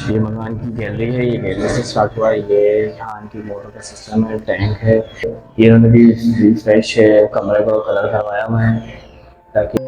ये मकान की गैलरी है, ये गैलरी से स्टार्ट हुआ है। ये यहाँ इनकी मोटर का सिस्टम है, टैंक है। ये इन्होंने भी फ्रेश कमरे को कलर करवाया हुआ है ताकि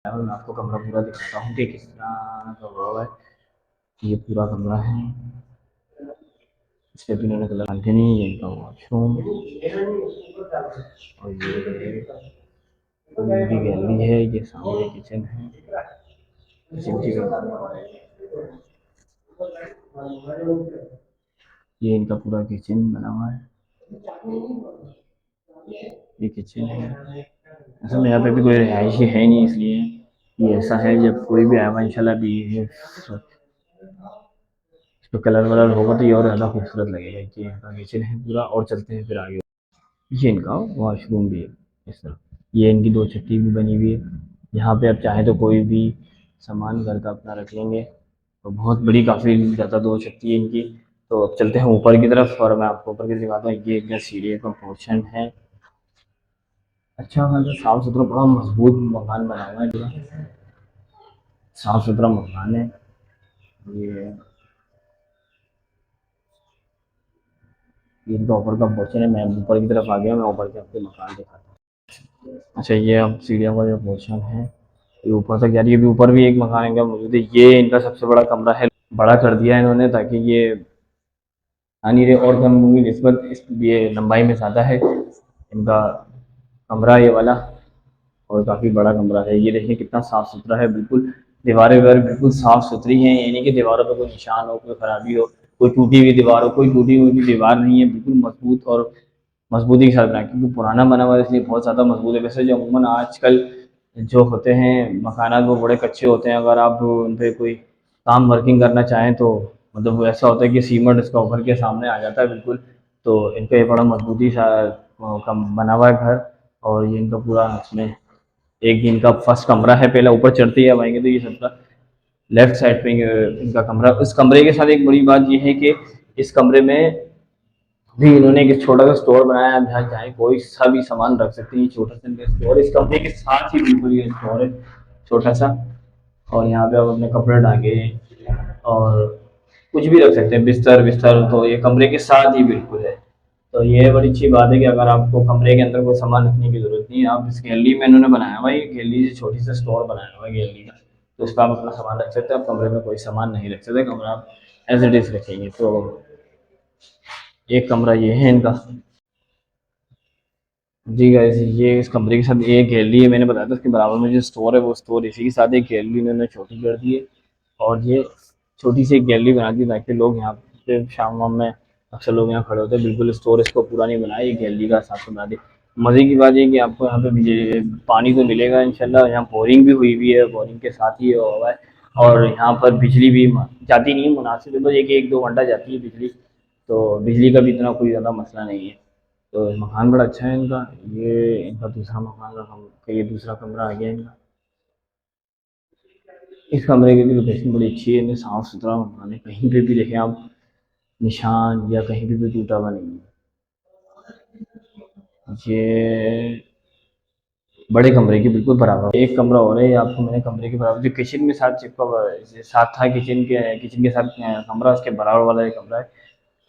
मैं आपको कमरा पूरा दिखाता हूँ कि किस तरह का हुआ है। ये पूरा कमरा है, इस पे भी इन्होंने कलर मानते नहीं। ये इनका वॉशरूम और ये गैलरी है। ये सामने किचन है, किचन की ये इनका पूरा किचन बना हुआ है। ये किचन है। असल में यहाँ पे भी कोई रिहायशी है नहीं, इसलिए ये ऐसा है। जब कोई भी आएगा इंशाल्लाह भी ये इस पर कलर वलर होगा तो ये और ज़्यादा खूबसूरत लगेगा। ये इनका किचन है पूरा। और चलते हैं फिर आगे। ये इनका वॉशरूम भी है इस तरफ। ये इनकी दो छत्ती भी बनी हुई है। यहाँ पे आप चाहें तो कोई भी सामान घर का अपना रख लेंगे। तो बहुत बड़ी, काफ़ी ज़्यादा दो छत्ती है इनकी। तो अब चलते हैं ऊपर की तरफ और मैं आपको ऊपर की दिखाता हूँ। ये एक सीढ़ी का पोर्शन है। अच्छा खासा साफ सुथरा बड़ा मजबूत मकान बना हुआ है पूरा। साफ सुथरा मकान है ये। ये इनका ऊपर का पोर्शन है। मैं ऊपर की तरफ आ गया, मैं ऊपर के आपको मकान दिखाता हूँ। अच्छा, ये अब सीढ़ियों का जो पोर्शन है ये ऊपर तक जा रही है। अभी ऊपर भी एक मकान इनका मौजूद है। ये इनका सबसे बड़ा कमरा है। बड़ा कर दिया है इन्होंने ताकि ये आ नहीं रहे और कमरों की निस्बत इस ये लंबाई में ज़्यादा है इनका कमरा ये वाला। और काफ़ी बड़ा कमरा है। ये देखिए कितना साफ़ सुथरा है बिल्कुल। दीवारें वगैरह बिल्कुल साफ़ सुथरी हैं। ये नहीं कि दीवारों पर कोई निशान हो, कोई खराबी हो, कोई टूटी हुई दीवार हो। कोई टूटी हुई भी दीवार नहीं है, बिल्कुल मजबूत और मजबूती के साथ बनाया। क्योंकि पुराना बना हुआ है इसलिए बहुत ज़्यादा मजबूत है। वैसे जो अमूमन आजकल जो होते हैं मकानात वो बड़े कच्चे होते हैं। अगर आप उन पर कोई काम वर्किंग करना चाहें तो मतलब ऐसा होता है कि सीमेंट इसका उभर के सामने आ जाता है बिल्कुल। तो इनका ये बड़ा मजबूती सा कम बना हुआ है घर। और ये इनका पूरा इसमें एक इनका फर्स्ट कमरा है। पहले ऊपर चढ़ते ही अब आएंगे तो ये सबका लेफ्ट साइड पे इनका कमरा। इस कमरे के साथ एक बड़ी बात ये है कि इस कमरे में भी इन्होंने एक छोटा सा स्टोर बनाया है। जहाँ चाहे कोई सा भी सामान रख सकते हैं। छोटा सा इनका स्टोर इस कमरे के साथ ही बिल्कुल ये स्टोर है छोटा सा। और यहाँ पे आप अपने कपड़े टांगे और कुछ भी रख सकते हैं, बिस्तर बिस्तर। तो ये कमरे के साथ ही बिल्कुल है। तो ये बड़ी अच्छी बात है कि अगर आपको कमरे के अंदर कोई सामान रखने की जरूरत नहीं है, आप इस गैलरी में इन्होंने बनाया हुआ है। ये गैलरी से छोटी सा स्टोर बनाया हुआ है गैलरी का। तो उसका आप अपना सामान रख सकते हैं। आप कमरे में कोई सामान नहीं रख सकते, कमरा आप एज इट इज रखेंगे। तो एक कमरा ये है इनका। जी गाइस, ये इस कमरे के साथ एक गैलरी है। मैंने बताया था उसके बराबर में जो स्टोर है वो स्टोर इसी के साथ एक गैलरी इन्होंने छोटी कर दी है। और ये छोटी सी एक गैलरी बना दी ताकि लोग यहाँ पे शाम वाम में अक्सर लोग यहाँ खड़े होते हैं। बिल्कुल स्टोर इसको पूरा नहीं बनाया, ये गैलरी का हिसाब से बना दी। मज़े की बात ये कि आपको यहाँ पे पानी तो मिलेगा इंशाल्लाह। यहाँ बोरिंग भी हुई है, बोरिंग के साथ ही ये हुआ है। और यहाँ पर बिजली भी जाती नहीं है, मुनासिब है। बस एक दो घंटा जाती है बिजली। तो बिजली का भी इतना कोई ज़्यादा मसला नहीं है। तो मकान बड़ा अच्छा है इनका। ये इनका दूसरा मकान का ये दूसरा कमरा आ गया इनका। इस कमरे की भी लोकेशन बड़ी अच्छी है। इनमें साफ सुथरा मकान है। कहीं पे भी देखें आप निशान या कहीं पे भी टूटा हुआ नहीं है। ये बड़े कमरे के बिल्कुल बराबर एक कमरा और है। आपको मैंने कमरे के बराबर जो किचन में साथ चिपका हुआ है, साथ था किचन के साथ कमरा उसके बराबर वाला एक कमरा है।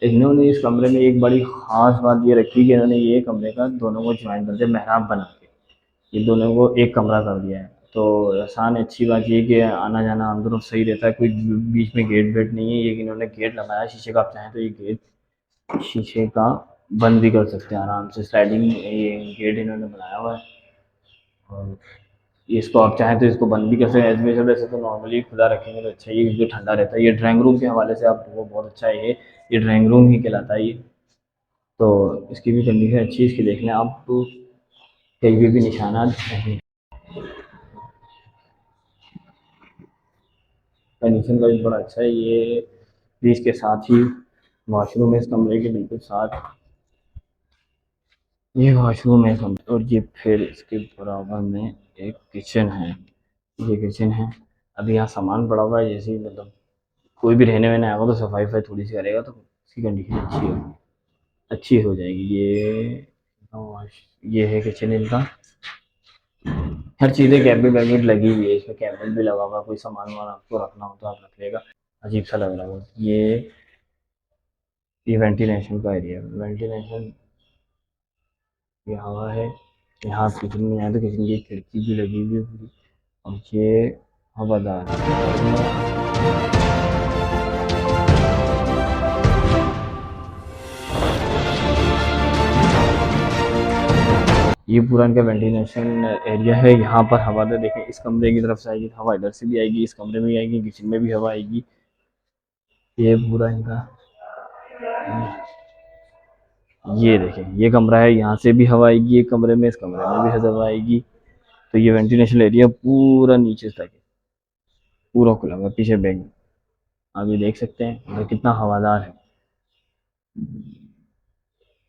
इन्होंने इस कमरे में एक बड़ी खास बात ये रखी कि इन्होंने ये कमरे का दोनों को ज्वाइन कर दिया मेहराब बना के। ये दोनों को एक कमरा कर दिया है। तो आसान अच्छी बात ये है कि आना जाना अंदर सही रहता है। कोई बीच में गेट वेट नहीं है। ये इन्होंने गेट लगाया शीशे का। आप चाहें तो ये गेट शीशे का बंद भी कर सकते हैं आराम से। स्लाइडिंग ये गेट इन्होंने बनाया हुआ है। और इसको आप चाहें तो इसको बंद भी कर सकते हैं। एडमिशन वैसे तो नॉर्मली खुला रखेंगे तो अच्छा ही है क्योंकि ठंडा रहता है। ये ड्राइंग रूम के हवाले से आप वो बहुत अच्छा है। ये ड्राइंग रूम ही कहलाता है ये। तो इसकी भी कंडीशन अच्छी है। इसकी देख लें आप तो कहीं भी निशानात नहीं। कंडीशन का भी बड़ा अच्छा है ये। भी इसके साथ ही वॉशरूम है इस कमरे के बिल्कुल साथ। ये वॉशरूम है कमरे। और ये फिर इसके बराबर में एक किचन है। ये किचन है। अभी यहाँ सामान पड़ा हुआ है। जैसे ही मतलब कोई भी रहने वहने आएगा तो सफाई वफाई थोड़ी सी करेगा तो उसकी कंडीशन अच्छी हो जाएगी। ये है किचन इनका। हर चीज़ें कैबिनेट वैबिनेट लगी हुई है। इसमें कैबिनेट भी लगा हुआ है। कोई सामान वामान आपको रखना हो तो आप रख लेगा। अजीब सा लग रहा है ये वेंटिलेशन का एरिया है। वेंटिलेशन ये हवा है। यहाँ किचन में आए तो किचन की एक खिड़की भी लगी हुई है पूरी। और ये हवादार ये पूरा इनका वेंटिलेशन एरिया है। यहाँ पर हवा तो देखें इस कमरे की तरफ से आएगी हवा, इधर से भी आएगी, इस कमरे में भी आएगी, किचन में भी हवा आएगी। ये पूरा इनका ये देखें, ये कमरा है, यहाँ से भी हवा आएगी, ये कमरे में, इस कमरे में भी हवा आएगी। तो ये वेंटिलेशन एरिया पूरा नीचे तक है, पूरा खुला हुआ, पीछे बैग आप ये देख सकते हैं अंदर कितना हवादार है।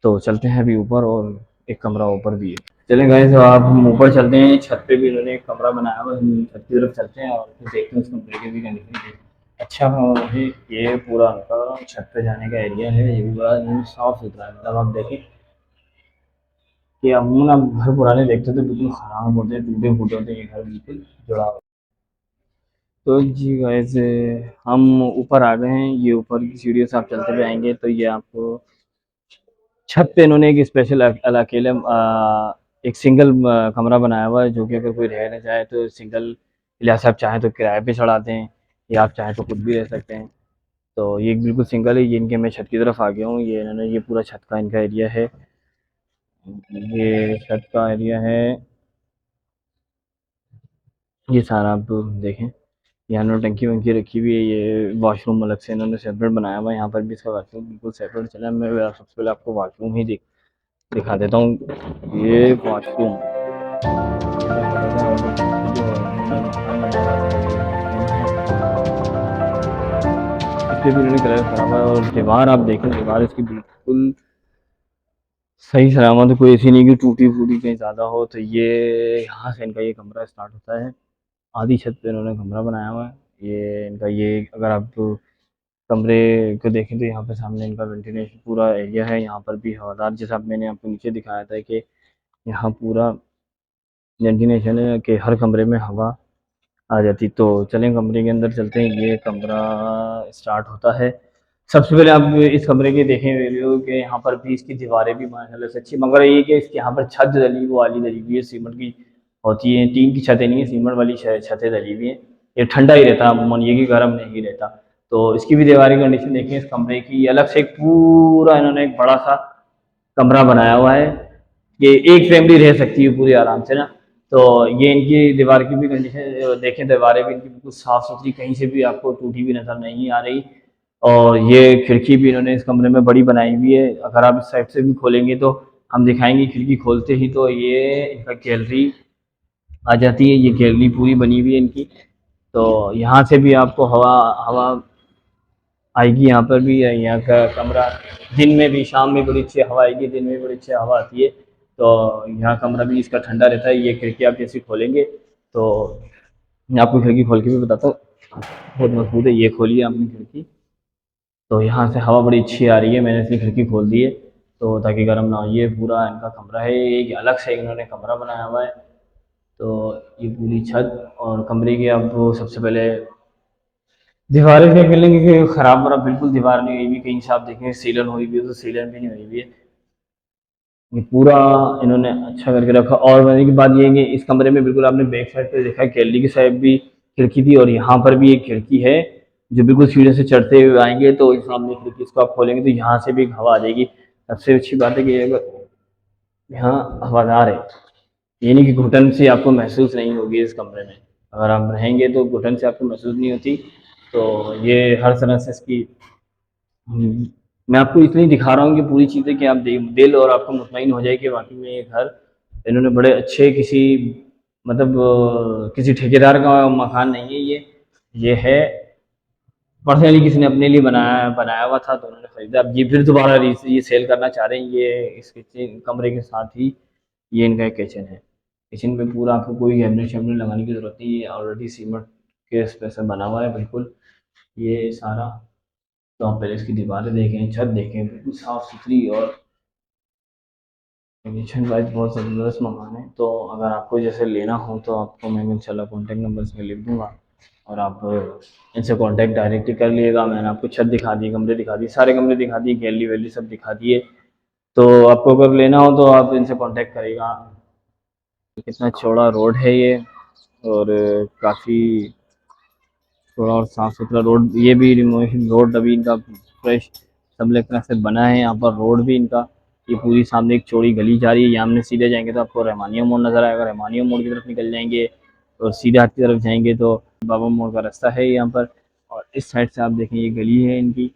तो चलते हैं अभी ऊपर, और एक कमरा ऊपर भी है। चलें गाइस, तो आप हम ऊपर चलते हैं। छत पे भी इन्होंने एक कमरा बनाया हुआ है, हम छत की तरफ चलते हैं और फिर देखते हैं उस कमरे की भी कंडीशन। अच्छा है, ये पूरा उनका छत पे जाने का एरिया है, ये भी बड़ा साफ सुथरा है। मतलब आप देखें कि अमूमन आप घर पुराने देखते थे बिल्कुल खराब होते हैं, टूटे फूटे होते हैं, ये घर बिल्कुल जुड़ा हुआ। तो जी गाइस, हम ऊपर आ गए हैं। ये ऊपर की सीढ़ियों से आप चलते हुए आएंगे तो ये आपको छत पे इन्होंने एक स्पेशल अकेले एक सिंगल कमरा बनाया हुआ है, जो कि अगर कोई रह ना जाए तो सिंगल, या आप चाहें तो किराए पे चढ़ाते हैं, या आप चाहें तो खुद भी रह सकते हैं। तो ये बिल्कुल सिंगल है। ये इनके, मैं छत की तरफ आ गया हूँ, ये इन्होंने ये पूरा छत का इनका एरिया है। ये छत का एरिया है, ये सारा आप देखें। यहाँ इन्होंने टंकी वंकी रखी हुई है। ये वॉशरूम अलग से इन्होंने सेपरेट बनाया हुआ है, यहाँ पर भी इसका वॉशरूम बिल्कुल सेपरेट चला है। मैं सबसे पहले आपको वॉशरूम ही दिखा देता हूँ। ये वॉशरूम, इसके भी इन्होंने कलर करा हुआ है। और दीवार आप देखें, दीवार इसकी बिल्कुल सही सलामत है, कोई ऐसी नहीं कि टूटी फूटी कहीं ज़्यादा हो। तो ये यहाँ से इनका ये कमरा स्टार्ट होता है। आधी छत पे इन्होंने कमरा बनाया हुआ है। ये इनका, ये अगर आप कमरे को देखें तो यहाँ पे सामने इनका वेंटिलेशन पूरा एरिया है। यहाँ पर भी हवादार, जैसा मैंने आपको नीचे दिखाया था कि यहाँ पूरा वेंटिलेशन है कि हर कमरे में हवा आ जाती। तो चलें कमरे के अंदर चलते हैं। ये कमरा स्टार्ट होता है। सबसे पहले आप इस कमरे के देखें वीडियो कि यहाँ पर भी इसकी दीवारें भी माशाल्लाह से अच्छी, मगर ये कि इसके यहाँ पर छत डली वो वाली डली हुई है, सीमेंट की होती है। टीन की छतें नहीं है, सीमेंट वाली छतें डली हुई हैं। ये ठंडा ही रहता है अमूमन, ये कि गर्म नहीं रहता। तो इसकी भी दीवारी कंडीशन देखें इस कमरे की। अलग से एक पूरा इन्होंने एक बड़ा सा कमरा बनाया हुआ है कि एक फैमिली रह सकती है पूरी आराम से ना। तो ये इनकी दीवार की भी कंडीशन देखें, दीवारें भी इनकी बिल्कुल साफ सुथरी, कहीं से भी आपको टूटी भी नजर नहीं आ रही। और ये खिड़की भी इन्होंने इस कमरे में बड़ी बनाई हुई है। अगर आप इस साइड से भी खोलेंगे तो हम दिखाएंगे, खिड़की खोलते ही तो ये इनका गैलरी आ जाती है। ये गैलरी पूरी बनी हुई है इनकी। तो यहाँ से भी आपको हवा हवा आएगी। यहाँ पर भी यहाँ का कमरा दिन में भी, शाम में बड़ी अच्छी हवा आएगी, दिन में बड़ी अच्छी हवा आती है। तो यहाँ कमरा भी इसका ठंडा रहता है। ये खिड़की आप जैसे खोलेंगे तो, मैं आपको खिड़की खोल के भी बताता हूँ, बहुत मजबूत है। ये खोलिए आपने खिड़की, तो यहाँ से हवा बड़ी अच्छी आ रही है। मैंने इसकी खिड़की खोल दी है तो ताकि गर्म ना हो। ये पूरा इनका कमरा है, एक अलग से इन्होंने कमरा बनाया हुआ है। तो ये पूरी छत और कमरे की, अब सबसे पहले दीवारें देख लेंगे कि खराब वराब बिल्कुल दीवार नहीं हुई भी, कहीं से आप देखेंगे सीलन हुई भी है तो सीलन भी नहीं हुई भी है। ये पूरा इन्होंने अच्छा करके रखा। और मैंने की बात ये है कि इस कमरे में बिल्कुल आपने बैक साइड पे देखा है, गैलरी की साइड भी खिड़की थी, और यहाँ पर भी एक खिड़की है जो बिल्कुल सीढ़ी से चढ़ते हुए आएंगे तो इस सामने खिड़की, इसको आप खोलेंगे तो यहाँ से भी हवा आ जाएगी। सबसे अच्छी बात है कि अगर यहाँ हवादार है, ये नहीं कि घुटन से आपको महसूस नहीं होगी इस कमरे में। अगर आप रहेंगे तो घुटन से आपको महसूस नहीं होती। तो ये हर तरह से इसकी, मैं आपको इसलिए दिखा रहा हूँ कि पूरी चीज़ें कि आप दिल और आपको मुतमईन हो जाए कि वाकई में ये घर इन्होंने बड़े अच्छे किसी, मतलब किसी ठेकेदार का मकान नहीं है ये है पर्सनली किसी ने अपने लिए बनाया बनाया हुआ था तो उन्होंने खरीदा। अब ये फिर दोबारा ये सेल करना चाह रहे हैं। ये इस किचन कमरे के साथ ही ये इनका एक किचन है। किचन में पूरा आपको कोई कैबिनेट शैबिनेट लगाने की जरूरत नहीं है, ऑलरेडी सीमेंट के स्पेस से बना हुआ है बिल्कुल ये सारा। तो आप पहले इसकी दीवारें देखें, छत देखें, बिल्कुल साफ सुथरी, और कंडीशन वाइज बहुत ज़बरदस्त मकान है। तो अगर आपको जैसे लेना हो तो आपको मैं इंशाल्लाह कॉन्टैक्ट नंबर इसमें लिख दूंगा, और आप इनसे कॉन्टैक्ट डायरेक्टली कर लिएगा। मैंने आपको छत दिखा दी, कमरे दिखा दिए, सारे कमरे दिखा दिए, गैलरी वैली सब दिखा दिए। तो आपको अगर लेना हो तो आप इनसे कॉन्टैक्ट करेगा। कितना चौड़ा रोड है ये, और काफ़ी थोड़ा और साफ सुथरा रोड। ये भी रिमोवेशन रोड अभी इनका फ्रेश सब तरह से बना है। यहाँ पर रोड भी इनका, ये पूरी सामने एक चौड़ी गली जा रही है। यहाँ में सीधे जाएंगे तो आपको रहमानिया मोड़ नज़र आएगा, रहमानिया मोड़ की तरफ निकल जाएंगे और सीधे हाथ की तरफ जाएंगे तो बाबा मोड़ का रास्ता है यहाँ पर। और इस साइड से आप देखें ये गली है इनकी,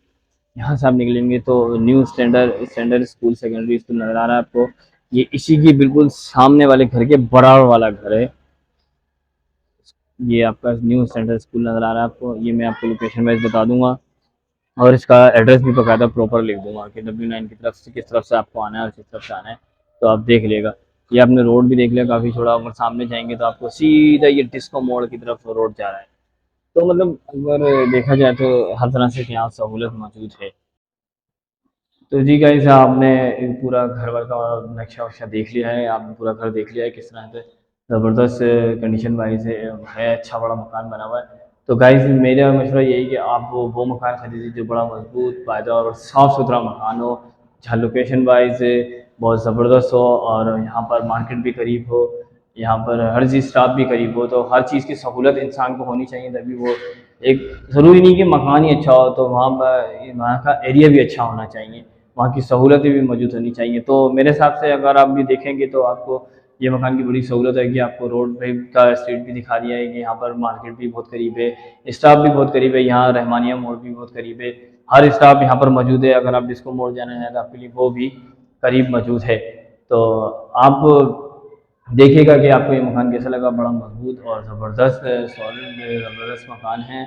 यहाँ से आप निकलेंगे तो new standard standard school secondary school नज़र आ रहा है आपको। ये इसी की बिल्कुल सामने वाले घर के बराबर वाला घर है। ये आपका न्यू स्टैंडर्ड स्कूल नज़र आ रहा है आपको। ये मैं आपको लोकेशन वाइज बता दूंगा और इसका एड्रेस भी बकायदा प्रॉपर लिख दूंगा कि W9 की तरफ से किस तरफ से आपको आना है और किस तरफ से आना है, तो आप देख लेगा। ये आपने रोड भी देख लिया काफ़ी छोड़ा, अगर सामने जाएंगे तो आपको सीधा ये डिस्को मोड़ की तरफ रोड जा रहा है। तो मतलब अगर देखा जाए तो हर तरह से यहाँ सहूलत मौजूद है। तो जी गाइस, आपने पूरा घर वर का नक्शा वक्शा देख लिया है, आपने पूरा घर देख लिया है किस तरह से ज़बरदस्त कंडीशन वाइज है, अच्छा बड़ा मकान बना हुआ है। तो गाइस, मेरा मशवरा यही कि आप वो मकान खरीदिए जो बड़ा मजबूत पायदार और साफ़ सुथरा मकान हो, जहाँ लोकेशन वाइज बहुत ज़बरदस्त हो और यहाँ पर मार्केट भी करीब हो, यहाँ पर हर चीज़ स्टाफ भी करीब हो। तो हर चीज़ की सहूलत इंसान को होनी चाहिए, तभी वो एक, ज़रूरी नहीं कि मकान ही अच्छा हो, तो वहाँ का एरिया भी अच्छा होना चाहिए, वहाँ की सहूलतें भी मौजूद होनी चाहिए। तो मेरे हिसाब से अगर आप भी देखेंगे तो आपको ये मकान की बड़ी सहूलत है कि आपको रोड पे का स्ट्रीट भी दिखा दिया है कि यहाँ पर मार्केट भी बहुत करीब है, स्टाफ भी बहुत करीब है, यहाँ रहमानिया मोड़ भी बहुत करीब है, हर स्टाफ यहाँ पर मौजूद है। अगर आप डिस्को मोड़ जाना है तो आपके लिए वो भी करीब मौजूद है। तो आप देखिएगा कि आपको ये मकान कैसा लगा, बड़ा मजबूत और ज़बरदस्त सॉलिड ज़बरदस्त मकान है।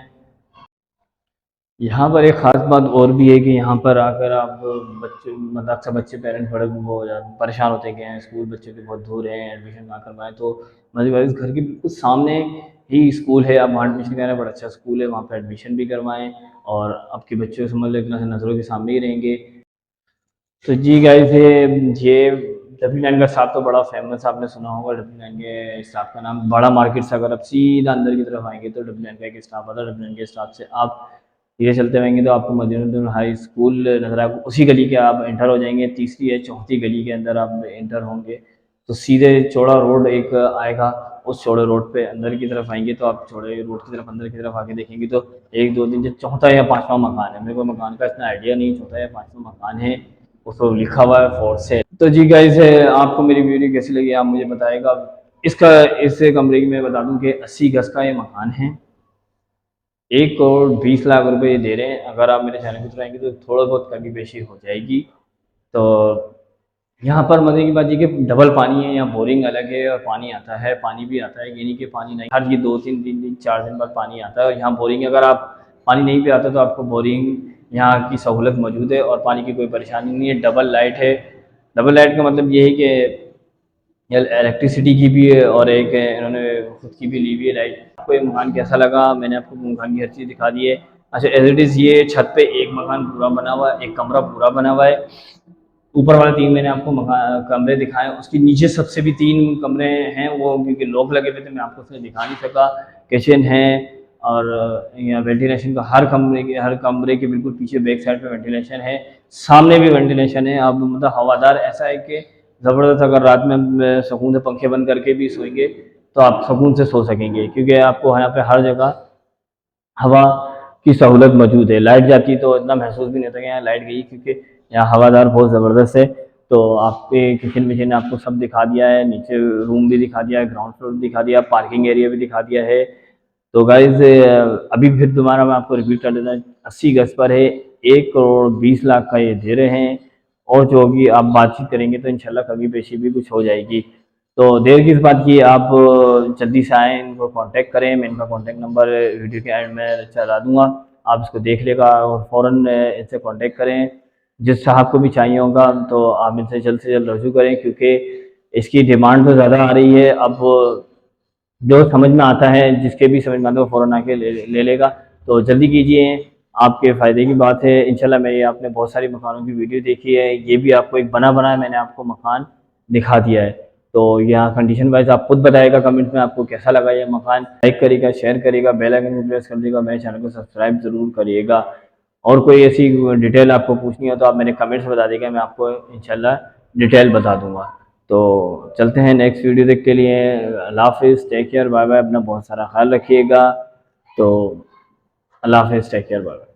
यहाँ पर एक ख़ास बात और भी है कि यहाँ पर आकर आप बच्चे, मतलब अक्सर बच्चे पेरेंट्स बड़े वो परेशान होते हैं कि हैं स्कूल बच्चे के बहुत दूर हैं, एडमिशन ना करवाएं, तो मतलब इस घर के बिल्कुल सामने ही स्कूल है, आप वहाँ एडमिशन कराएं, बड़ा अच्छा स्कूल है, वहाँ पर एडमिशन भी करवाएं और आपके बच्चे को समझ लो एक तरह से नज़रों के सामने ही रहेंगे। तो जी गाइस, ये W9 का स्टाफ तो बड़ा फेमस, आपने सुना होगा W9 के स्टाफ का नाम। बड़ा मार्केट से अगर आप सीधा अंदर की तरफ आएंगे तो W9 का एक स्टाफ आता है, W9 के स्टाफ से आप धीरे चलते रहेंगे तो आपको मदीनतुल हाई स्कूल नजर आएगा, उसी गली के आप एंटर हो जाएंगे, तीसरी या चौथी गली के अंदर आप एंटर होंगे तो सीधे चौड़ा रोड एक आएगा, उस चौड़े रोड पे अंदर की तरफ आएंगे तो आप चौड़े रोड की तरफ अंदर की तरफ आके देखेंगे तो एक दो तीन जो चौथा या पांचवा मकान है, मेरे को मकान का इतना आइडिया नहीं, चौथा या पांचवा मकान है, उसको लिखा हुआ है फॉर सेल। तो जी गाइस, आपको मेरी वीडियो कैसी लगी आप मुझे बताएगा। इसका इस कमरे की मैं बता दूं कि 80 गज का ये मकान है, 1 करोड़ 20 लाख रुपए ये दे रहे हैं। अगर आप मेरे चैनल पर आएंगे तो थोड़ा बहुत कमी पेशी हो जाएगी। तो यहाँ पर मजे की बात ये कि डबल पानी है, यहाँ बोरिंग अलग है और पानी आता है, पानी भी आता है, ये नहीं कि पानी नहीं, हर ये 2 3 दिन 4 दिन बाद पानी आता है। और यहाँ बोरिंग, अगर आप पानी नहीं पे आता तो आपको बोरिंग यहाँ की सहूलत मौजूद है और पानी की कोई परेशानी नहीं है। डबल लाइट है, डबल लाइट का मतलब ये है कि इलेक्ट्रिसिटी की भी है और एक इन्होंने खुद की भी ली हुई है लाइट। आपको ये मकान कैसा लगा, मैंने आपको मकान की हर चीज़ दिखा दी है। अच्छा, एज इट इज़ ये छत पे एक मकान पूरा बना हुआ है, एक कमरा पूरा बना हुआ है। ऊपर वाले 3 मैंने आपको मकान कमरे दिखाए, उसके नीचे सबसे भी 3 कमरे हैं, वो क्योंकि लॉक लगे हुए थे मैं आपको उसमें दिखा नहीं सका। किचन है और यहाँ वेंटिलेशन का हर कमरे के बिल्कुल पीछे बैक साइड पे वेंटिलेशन है, सामने भी वेंटिलेशन है। अब मतलब हवादार ऐसा है कि ज़बरदस्त, अगर रात में सुकून से पंखे बंद करके भी सोएंगे तो आप सुकून से सो सकेंगे, क्योंकि आपको यहाँ पे हर जगह हवा की सहूलत मौजूद है। लाइट जाती तो इतना महसूस भी नहीं होता कि यहाँ लाइट गई, क्योंकि यहाँ हवादार बहुत ज़बरदस्त है। तो आपके किचन विचन ने आपको सब दिखा दिया है, नीचे रूम भी दिखा दिया है, ग्राउंड फ्लोर भी दिखा दिया, पार्किंग एरिया भी दिखा दिया है। तो गाइज, अभी फिर दोबारा मैं आपको रिपीट कर देता, 80 गज पर है, 1 करोड़ 20 लाख का ये दे रहे हैं। और जो होगी आप बातचीत करेंगे तो इंशाल्लाह कभी पेशी भी कुछ हो जाएगी। तो देर किस बात की, आप जल्दी से आएँ, इनको कांटेक्ट करें, मैं इनका कांटेक्ट नंबर वीडियो के एंड में चला दूंगा, आप इसको देख लेगा और फ़ौरन इनसे कांटेक्ट करें। जिस साहब को भी चाहिए होगा तो आप इनसे जल्द से जल्द रजू करें, क्योंकि इसकी डिमांड तो ज़्यादा आ रही है। अब जो समझ में आता है, जिसके भी समझ में आता है वो फ़ौरन आके ले लेगा। तो जल्दी कीजिए, आपके फ़ायदे की बात है। इंशाल्लाह मेरी आपने बहुत सारी मकानों की वीडियो देखी है, ये भी आपको एक बना बनाया मैंने आपको मकान दिखा दिया है। तो यहाँ कंडीशन वाइज आप खुद बताइएगा कमेंट में आपको कैसा लगा ये मकान। लाइक करिएगा, शेयर करिएगा, बेल आइकन को प्रेस कर दीजिएगा, मेरे चैनल को सब्सक्राइब ज़रूर करिएगा। और कोई ऐसी डिटेल आपको पूछनी हो तो आप मेरे कमेंट्स में बता दीजिएगा, मैं आपको इंशाल्लाह डिटेल बता दूंगा। तो चलते हैं नेक्स्ट वीडियो देख के लिए। अल्लाह हाफिज़, टेक केयर, बाय बाय, अपना बहुत सारा ख्याल रखिएगा। तो अल्लाह हाफिज़, टेक केयर, बाय बाय।